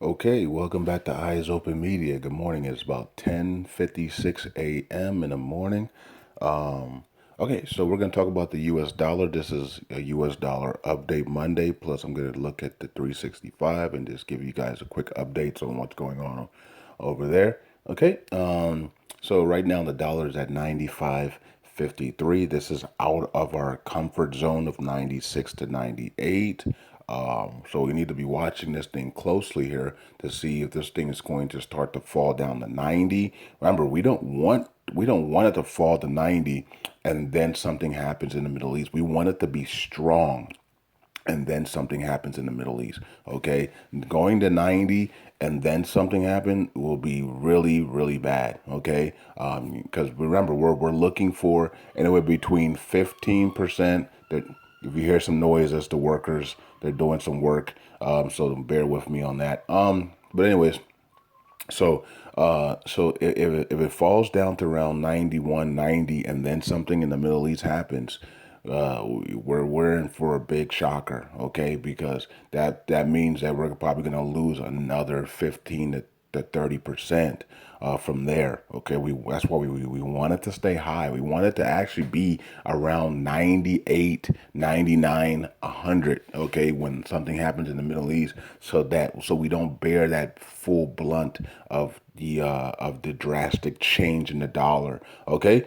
Okay, welcome back to Eyes Open Media. Good morning. It's about 10:56 a.m. in the morning. Um, okay, so we're going to talk about the US dollar. This is a US dollar update Monday. Plus, I'm going to look at the 365 and just give you guys a quick updates on what's going on over there. Okay, so right now the dollar is at 95.53. This is out of our comfort zone of 96 to 98. So we need to be watching this thing closely here to see if this thing is going to start to fall down to 90. Remember, we don't want it to fall to 90 and then something happens in the Middle East. We want it to be strong and then something happens in the Middle East. Okay, going to 90 and then something happen will be really, really bad. Okay, because remember we're looking for anywhere between 15%. That if you hear some noise, that's the workers. They're doing some work. So bear with me on that. But anyways, so if it falls down to around 91, 90, and then something in the Middle East happens, we're in for a big shocker, okay? Because that means that we're probably going to lose another 15 to 30% from there. Okay, we that's why we want it to stay high. We want it to actually be around 98, 99, 100. Okay, when something happens in the Middle East, so we don't bear that full blunt of the drastic change in the dollar. Okay,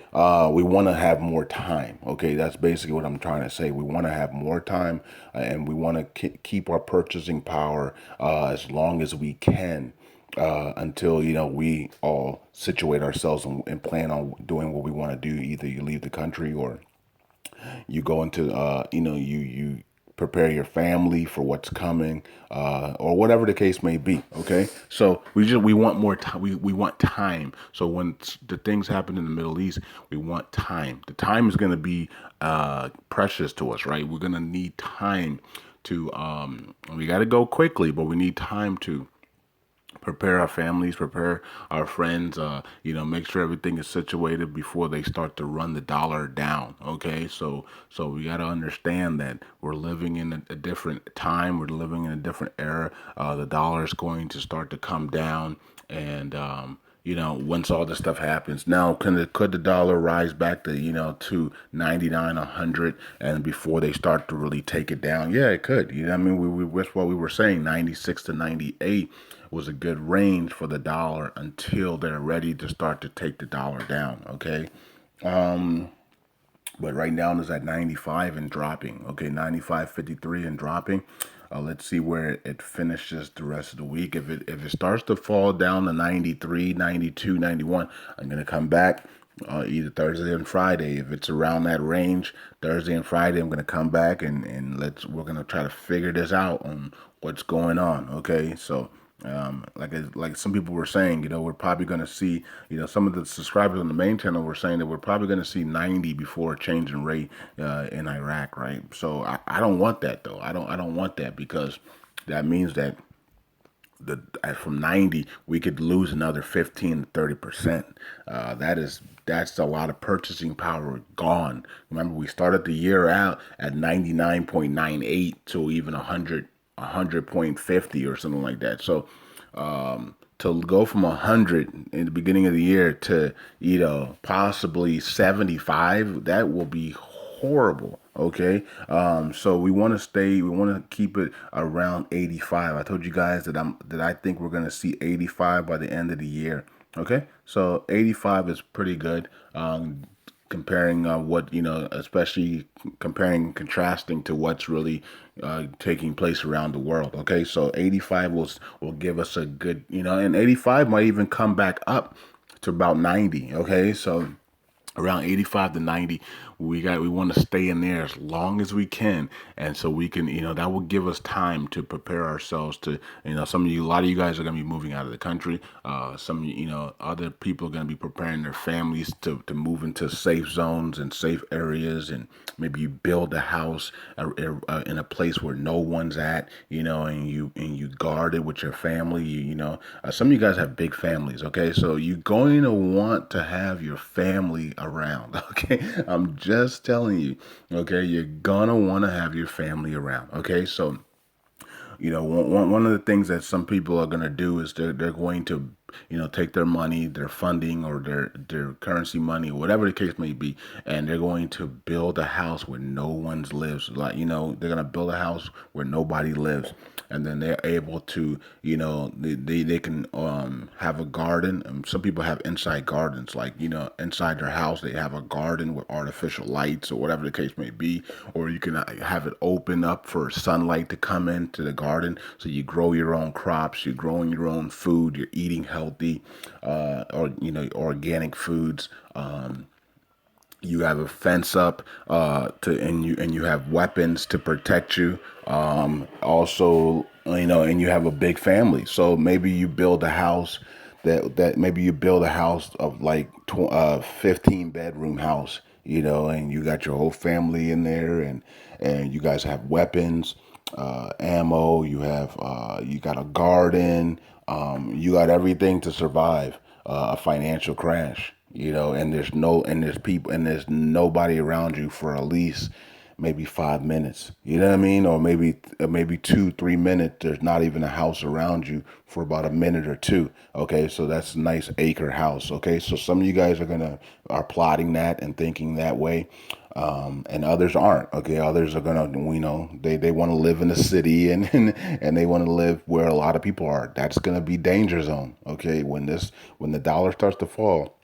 we want to have more time. Okay, that's basically what I'm trying to say. We want to have more time, and we want to keep our purchasing power as long as we can until we all situate ourselves and plan on doing what we want to do. Either you leave the country or you go into you prepare your family for what's coming, or whatever the case may be. Okay, so we want more time. We want time. So when the things happen in the Middle East, we want time. The time is going to be precious to us, right? We're going to need time to we got to go quickly, but we need time to prepare our families, prepare our friends, make sure everything is situated before they start to run the dollar down. Okay, so we got to understand that we're living in a different time. We're living in a different era. The dollar is going to start to come down, and once all this stuff happens, now could the dollar rise back to to 99, 100, and before they start to really take it down? Yeah, it could. You know, what I mean, that's what we were saying. 96 to 98 was a good range for the dollar until they're ready to start to take the dollar down. Okay, but right now it's at 95 and dropping. Okay, 95.53 and dropping. Let's see where it finishes the rest of the week. If it starts to fall down to 93, 92, 91, I'm gonna come back either Thursday and Friday. If it's around that range, Thursday and Friday, I'm gonna come back and we're gonna try to figure this out on what's going on. Okay, so like some people were saying, we're probably going to see, some of the subscribers on the main channel were saying that we're probably going to see 90 before a change in rate in Iraq, right? So I don't want that though. I don't want that because that means that from 90 we could lose another 15 to 30%. That's a lot of purchasing power gone. Remember, we started the year out at 99.98 to even 100.50 or something like that. So to go from 100 in the beginning of the year to possibly 75, that will be horrible. Okay, so we want to keep it around 85. I told you guys that I think we're gonna see 85 by the end of the year. Okay, so 85 is pretty good. Comparing what especially comparing contrasting to what's really taking place around the world. Okay, so 85 will give us a good, and 85 might even come back up to about 90. Okay, so around 85 to 90, we want to stay in there as long as we can, and so we can, that will give us time to prepare ourselves to, a lot of you guys are going to be moving out of the country. Some, other people are going to be preparing their families to move into safe zones and safe areas, and maybe you build a house in a place where no one's at, and you guard it with your family. Some of you guys have big families. Okay, so you're going to want to have your family around. Okay, I'm just telling you. Okay, you're gonna want to have your family around. Okay, so one of the things that some people are going to do is they're going to, take their money, their funding, or their currency money, whatever the case may be, and they're going to build a house where no one lives. Like, they're going to build a house where nobody lives, and then they're able to, they can have a garden. Some people have inside gardens, like, inside their house they have a garden with artificial lights or whatever the case may be, or you can have it open up for sunlight to come into the garden, so you grow your own crops, you're growing your own food, you're eating healthy, or organic foods. You have a fence up, and you have weapons to protect you. Also, and you have a big family. So maybe you build a house that maybe you build a house of like 15 bedroom house, and you got your whole family in there, and you guys have weapons, ammo. You got a garden. You got everything to survive a financial crash, and there's people, and there's nobody around you for at least maybe 5 minutes, you know what I mean? Or maybe 2, 3 minutes. There's not even a house around you for about a minute or two. Okay, so that's a nice acre house. Okay, so some of you guys are plotting that and thinking that way. And others aren't. Okay, others are gonna, they want to live in the city, and they want to live where a lot of people are. That's gonna be danger zone. Okay, when the dollar starts to fall,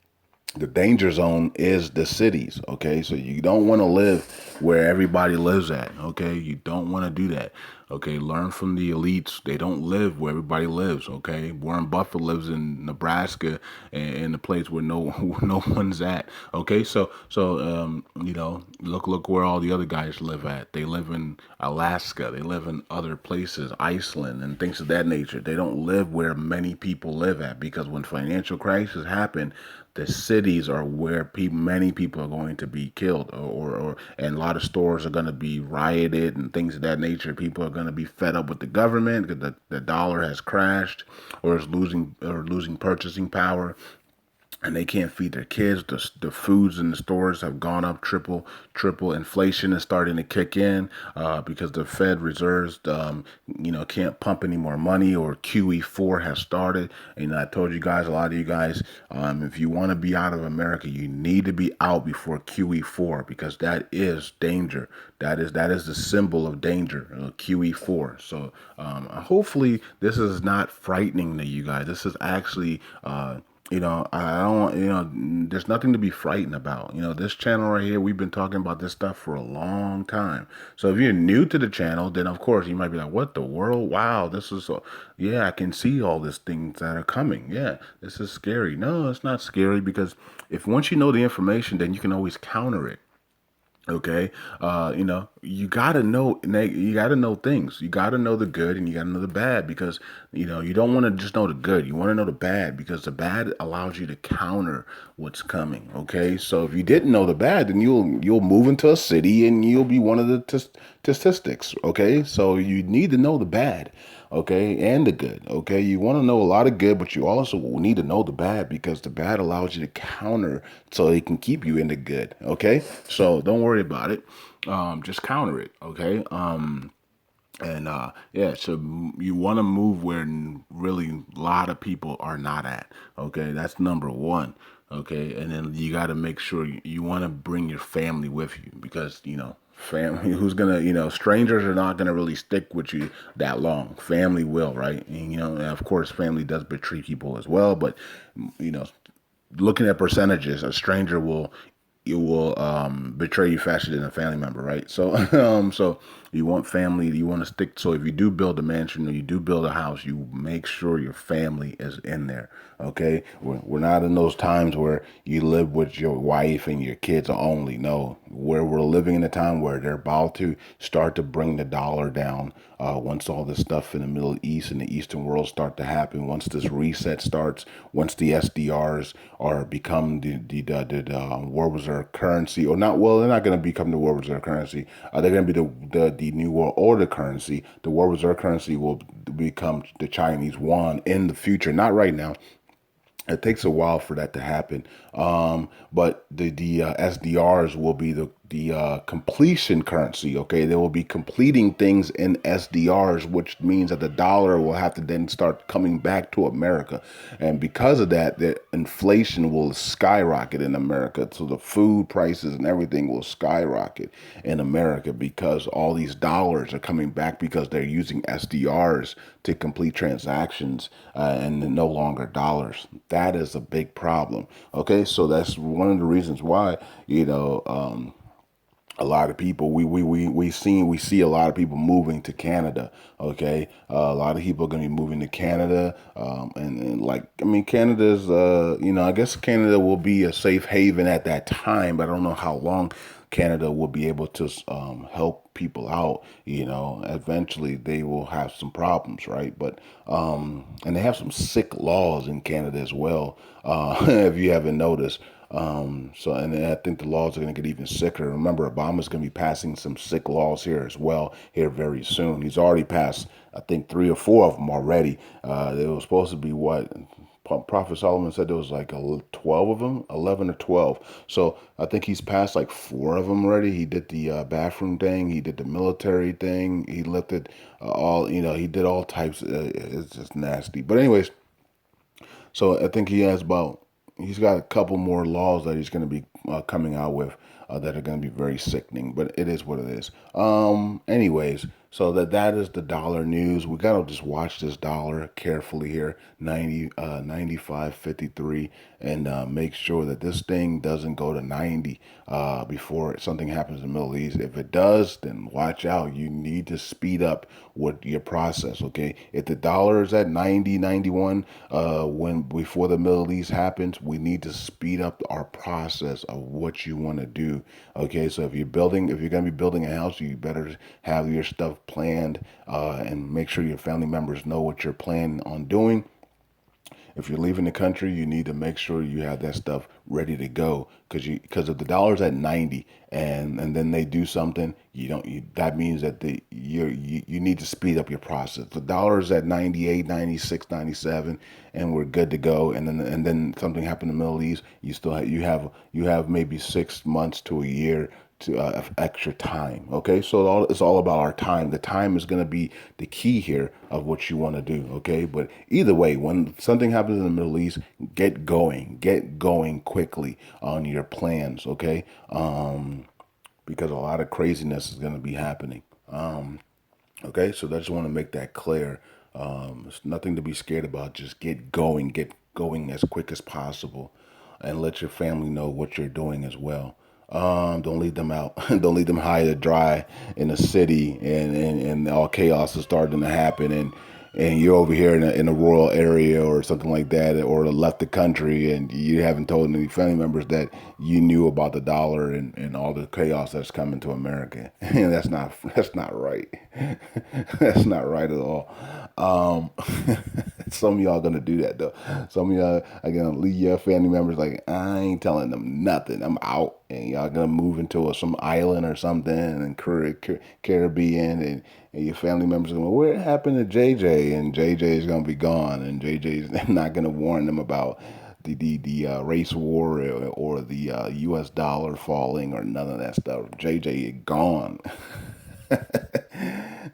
the danger zone is the cities. Okay, so you don't want to live where everybody lives at. Okay, you don't want to do that. Okay, learn from the elites. They don't live where everybody lives. Okay, Warren Buffett lives in Nebraska, and in a place where no no one's at. Okay, so look where all the other guys live at. They live in Alaska. They live in other places, Iceland, and things of that nature. They don't live where many people live at, because when financial crisis happen, the cities are where many people are going to be killed, and a lot of stores are going to be rioted and things of that nature. People are going to be fed up with the government because the dollar has crashed, or is losing purchasing power, and they can't feed their kids. The foods in the stores have gone up triple. Inflation is starting to kick in, because the Fed reserves, can't pump any more money, or QE4 has started. And I told you guys, a lot of you guys, if you want to be out of America, you need to be out before QE4, because that is danger. That is the symbol of danger, QE4. So hopefully this is not frightening to you guys. This is actually. I don't, there's nothing to be frightened about. This channel right here, we've been talking about this stuff for a long time. So if you're new to the channel, then of course you might be like, what the world? Wow, this is so, yeah, I can see all these things that are coming. Yeah, this is scary. No, it's not scary, because if once you know the information, then you can always counter it. Okay, you gotta know things. You gotta know the good, and you gotta know the bad, because you don't want to just know the good. You want to know the bad, because the bad allows you to counter what's coming. Okay, so if you didn't know the bad, then you'll move into a city and you'll be one of the statistics. Okay, so you need to know the bad, okay, and the good. Okay, you want to know a lot of good, but you also need to know the bad, because the bad allows you to counter, so it can keep you in the good. Okay, so don't worry about it. Just counter it. Okay. And yeah, so you want to move where really a lot of people are not at. Okay, that's number one. Okay, and then you got to make sure you want to bring your family with you, because family, who's gonna, strangers are not gonna really stick with you that long. Family will, right? And of course family does betray people as well, but you know looking at percentages, a stranger will betray you faster than a family member, right? So so you want family, you want to stick. So if you do build a mansion, or you do build a house, you make sure your family is in there. Okay, we're not in those times where you live with your wife and your kids only. No, where we're living in a time where they're about to start to bring the dollar down. Once all this stuff in the Middle East and the Eastern world start to happen, once this reset starts, once the SDRs are become the world reserve currency, or not, well, they're not going to become the world reserve currency. They're going to be the new world order currency. The world reserve currency will become the Chinese yuan in the future, not right now. It takes a while for that to happen, but the SDRs will be the completion currency. Okay, they will be completing things in SDRs, which means that the dollar will have to then start coming back to America, and because of that, the inflation will skyrocket in America. So the food prices and everything will skyrocket in America because all these dollars are coming back because they're using SDRs to complete transactions and no longer dollars. That is a big problem. Okay, so that's one of the reasons why a lot of people we see a lot of people moving to Canada. Okay, a lot of people are going to be moving to Canada, and like I mean, Canada's I guess Canada will be a safe haven at that time, but I don't know how long Canada will be able to help people out. Eventually they will have some problems, right? But and they have some sick laws in Canada as well. If you haven't noticed. So, and I think the laws are going to get even sicker. Remember, Obama's going to be passing some sick laws here as well, here very soon. He's already passed, I think, three or four of them already. There was supposed to be what? Prophet Solomon said there was like 12 of them, 11 or 12. So I think he's passed like four of them already. He did the bathroom thing. He did the military thing. He lifted all, he did all types. It's just nasty. But anyways, so I think he's got a couple more laws that he's going to be coming out with that are going to be very sickening, but it is what it is. Anyways, so that is the dollar news. We got to just watch this dollar carefully here, 95.53, and make sure that this thing doesn't go to 90 before something happens in the Middle East. If it does, then watch out. You need to speed up with your process, okay? If the dollar is at 90, 91, when before the Middle East happens, we need to speed up our process of what you want to do, okay? So if you're going to be building a house, you better have your stuff planned and make sure your family members know what you're planning on doing. If you're leaving the country, you need to make sure you have that stuff ready to go because if the dollar's at 90 and then they do something, that means that you need to speed up your process. The dollar's at 98, 96, 97, and we're good to go. And then something happened in the Middle East, you have maybe 6 months to a year to extra time. Okay, so it's all about our time. The time is going to be the key here of what you want to do. Okay, but either way, when something happens in the Middle East, get going quickly on your plans. Okay, because a lot of craziness is going to be happening. Okay, so I just want to make that clear. It's nothing to be scared about. Just get going as quick as possible, and let your family know what you're doing as well. Don't leave them out. Don't leave them high to dry in the city, and all chaos is starting to happen, and you're over here in a rural area or something like that, or left the country, and you haven't told any family members that you knew about the dollar and all the chaos that's coming to America. And that's not right. That's not right at all. Um, some of y'all gonna do that though. Some of y'all are gonna leave your family members like I ain't telling them nothing. I'm out, and y'all gonna move into some island or something in Caribbean, and your family members are going, where happened to JJ? And JJ is gonna be gone, and JJ is not gonna warn them about the race war or the U.S. dollar falling or none of that stuff. JJ is gone.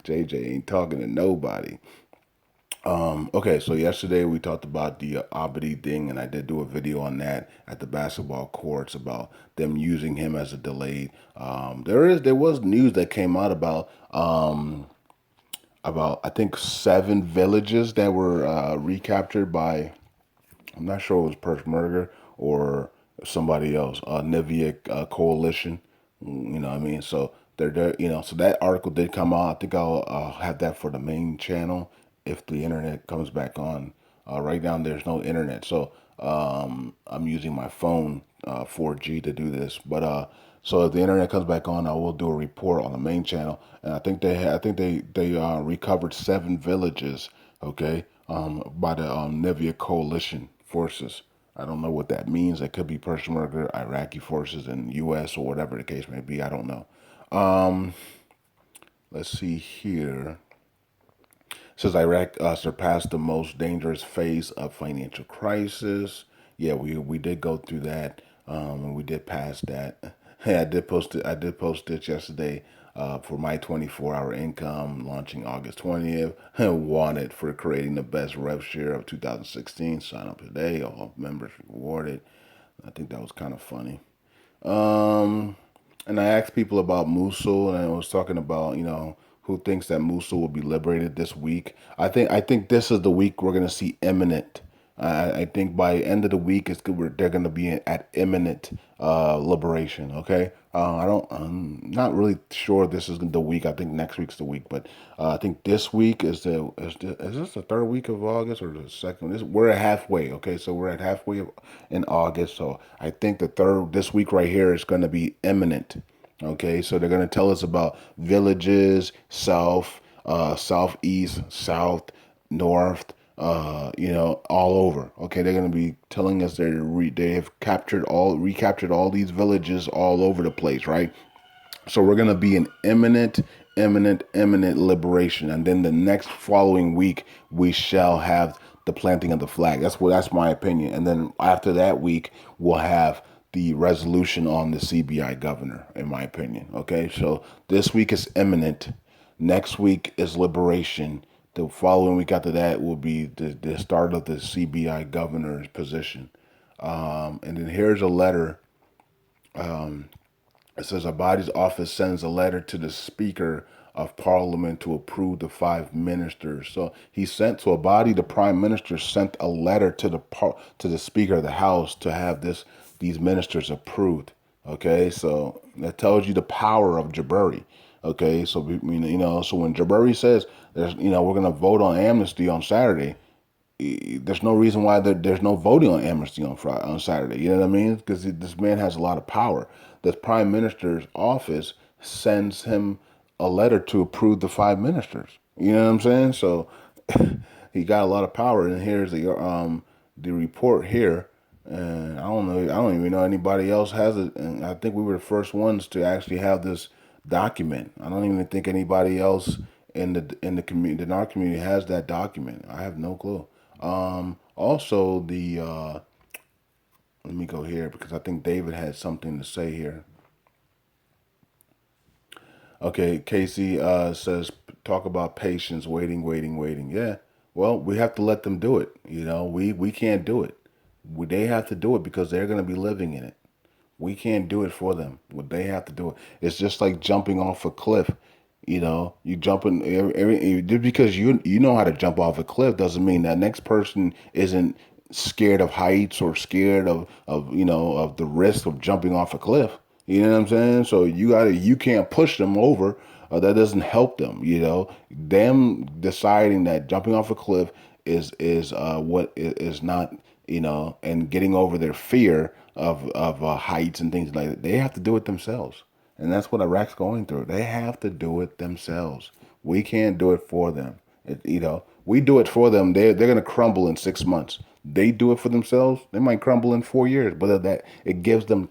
JJ ain't talking to nobody. Okay, so yesterday we talked about the Abadi thing, and I did do a video on that at the basketball courts about them using him as a delayed. There was news that came out about I think 7 villages that were recaptured by, I'm not sure it was Peshmerga or somebody else, Nivea coalition. You know what I mean? So they're there, so that article did come out. I think I'll have that for the main channel if the internet comes back on. Right now there's no internet, so I'm using my phone 4G to do this. But so if the internet comes back on, I will do a report on the main channel. And I think they recovered 7 villages. Okay, by the Nivea coalition forces. I don't know what that means. It could be Peshmerga, Iraqi forces, and U.S. or whatever the case may be. I don't know. Um, let's see here. It says Iraq surpassed the most dangerous phase of financial crisis. Yeah, we did go through that, and we did pass that. Hey, I did post it. I did post it yesterday for my 24-hour income launching August 20th. Wanted for creating the best rev share of 2016. Sign up today. All members rewarded. I think that was kind of funny. Um, and I asked people about Mosul, and I was talking about who thinks that Mosul will be liberated this week. I think this is the week we're gonna see imminent. I think by the end of the week, it's good. They're gonna be at imminent liberation. Okay. I don't. I'm not really sure this is the week. I think next week's the week, but I think this week is this the third week of August or the second? We're at halfway. Okay, so we're at halfway in August. So I think the third this week right here is going to be imminent. Okay, so they're going to tell us about villages, south, southeast, south, north, all over. Okay, they're going to be telling us they have recaptured all these villages all over the place, right? So we're going to be in imminent liberation, and then the next following week we shall have the planting of the flag. That's my opinion. And then after that week we'll have the resolution on the CBI governor, in my opinion. Okay, so this week is imminent. Next week is liberation. The following week after that will be the start of the CBI governor's position. And then here's a letter. It says Abadi's office sends a letter to the Speaker of Parliament to approve the five ministers. So he sent to Abadi, the Prime Minister, sent a letter to the Speaker of the House to have these ministers approved. Okay, so that tells you the power of Jabari. Okay, so so when Jabari says we're gonna vote on amnesty on Saturday, there's no reason why there's no voting on amnesty on Friday, on Saturday. You know what I mean? Because this man has a lot of power. The prime minister's office sends him a letter to approve the five ministers. You know what I'm saying? So he got a lot of power. And here's the report here. And I don't know. I don't even know anybody else has it. And I think we were the first ones to actually have this document. I don't even think anybody else in the community, in our community, has that document. I have no clue. Also, the let me go here because I think David had something to say here. Okay, Casey says talk about patience, waiting. Yeah, well, we have to let them do it. We can't do it. They have to do it because they're going to be living in it. We can't do it for them. What they have to do it. It's just like jumping off a cliff. You jumping just because you know how to jump off a cliff doesn't mean that next person isn't scared of heights or scared of the risk of jumping off a cliff. You know what I'm saying? So you can't push them over. That doesn't help them. Them deciding that jumping off a cliff is what is not and getting over their fear of heights and things like that. They have to do it themselves. And that's what Iraq's going through. They have to do it themselves. We can't do it for them. We do it for them. They're going to crumble in 6 months. They do it for themselves. They might crumble in 4 years. But that it gives the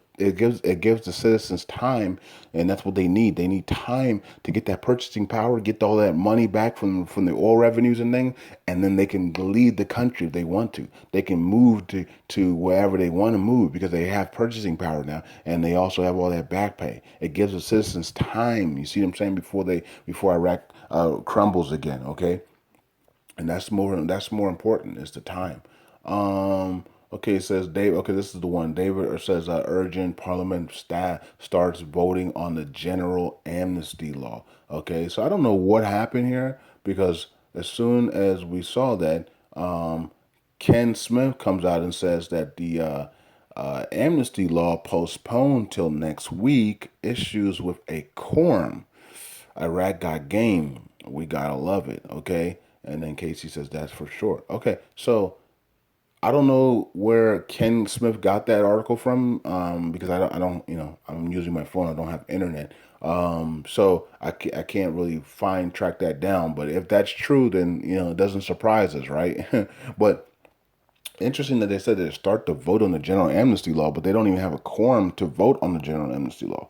citizens time, and that's what they need. They need time to get that purchasing power, get all that money back from the oil revenues and things, and then they can lead the country if they want to. They can move to wherever they want to move because they have purchasing power now, and they also have all that back pay. It gives the citizens time. You see what I'm saying? Before Iraq crumbles again. Okay, and that's more important is the time. Okay, it says David. Okay, this is the one. David says urgent Parliament staff starts voting on the general amnesty law. Okay, so I don't know what happened here because as soon as we saw that, Ken Smith comes out and says that the amnesty law postponed till next week. Issues with a quorum. Iraq got game. We gotta love it. Okay, and then Casey says that's for sure. Okay, so I don't know where Ken Smith got that article from because I don't, I'm using my phone. I don't have internet. So I can't really track that down. But if that's true, then, it doesn't surprise us, right? But interesting that they said they start to vote on the general amnesty law, but they don't even have a quorum to vote on the general amnesty law.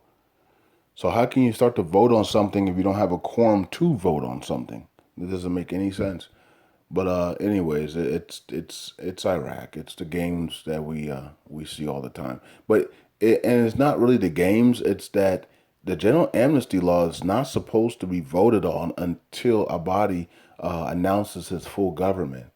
So how can you start to vote on something if you don't have a quorum to vote on something? It doesn't make any sense. But anyways, it's Iraq. It's the games that we see all the time. But and it's not really the games. It's that the general amnesty law is not supposed to be voted on until a body announces its full government.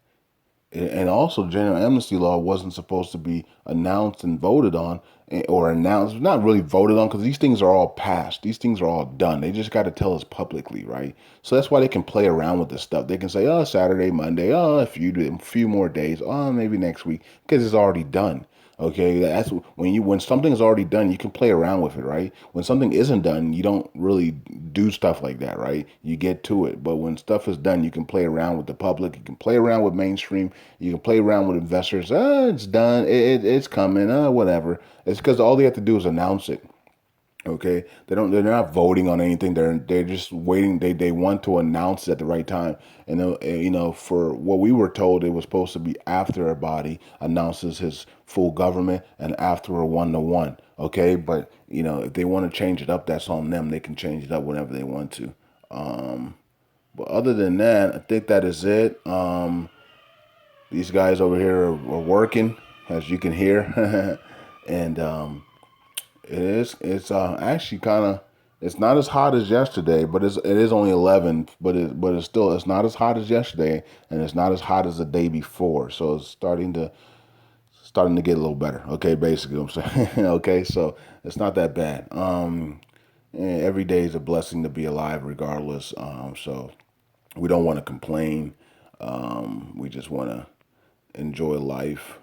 And also, general amnesty law wasn't supposed to be announced and voted on, or announced, not really voted on, because these things are all passed. These things are all done. They just got to tell us publicly, right? So that's why they can play around with this stuff. They can say, oh, Saturday, Monday, oh, a few more days, oh, maybe next week, because it's already done. Okay, that's when something is already done, you can play around with it, right? When something isn't done, you don't really do stuff like that, right? You get to it. But when stuff is done, you can play around with the public, you can play around with mainstream, you can play around with investors. It's done, it's coming, whatever. It's because all they have to do is announce it. Okay, they're not voting on anything. They're just waiting. They want to announce it at the right time. And for what we were told, it was supposed to be after a body announces his full government and after a 1-to-1. Okay, but if they want to change it up, that's on them. They can change it up whenever they want to. Um, but other than that, I think that is it. These guys over here are working, as you can hear, and it's actually kind of, it's not as hot as yesterday, but it is only 11, but it's not as hot as yesterday, and it's not as hot as the day before. So it's starting to get a little better. Okay, basically what I'm saying. Okay, so it's not that bad. Every day is a blessing to be alive, regardless. So we don't want to complain. We just want to enjoy life.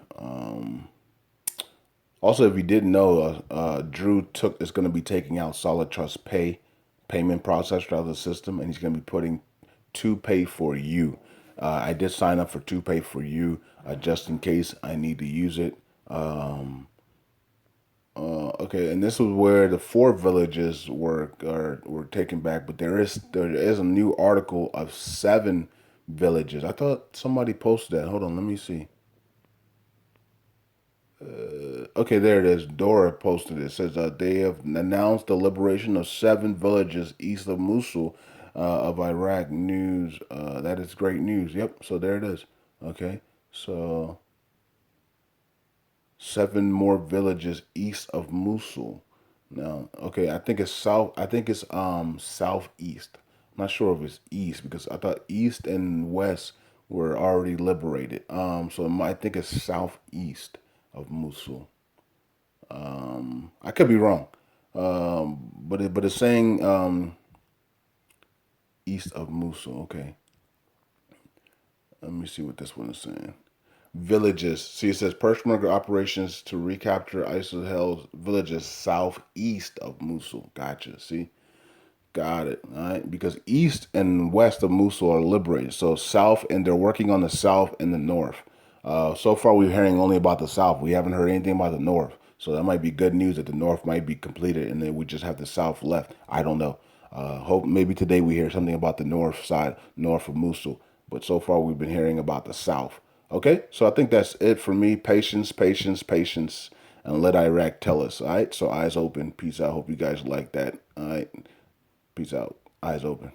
Also, if you didn't know, Drew took is going to be taking out Solid Trust Pay payment processor out of the system, and he's going to be putting To Pay for You. I did sign up for To Pay for You just in case I need to use it. Okay, and this was where the four villages were taken back, but there is a new article of seven villages. I thought somebody posted that. Hold on, let me see. Okay, there it is. Dora posted it. It says they have announced the liberation of seven villages east of Mosul of Iraq. News. That is great news. Yep. So there it is. Okay. So seven more villages east of Mosul. Now, okay, I think it's south. I think it's southeast. I'm not sure if it's east because I thought east and west were already liberated. I think it's southeast of Mosul. I could be wrong, but it's saying east of Mosul. Okay, let me see what this one is saying. Villages. See, it says Peshmerga operations to recapture ISIL-held villages southeast of Mosul. Gotcha. See, got it. All right, because east and west of Mosul are liberated. So south, and they're working on the south and the north. So far, we're hearing only about the south. We haven't heard anything about the north. So that might be good news that the north might be completed, and then we just have the south left. I don't know. Hope maybe today we hear something about the north side, north of Mosul. But so far, we've been hearing about the south. Okay, so I think that's it for me. Patience, patience, patience, and let Iraq tell us. All right, so eyes open. Peace out. Hope you guys like that. All right. Peace out. Eyes open.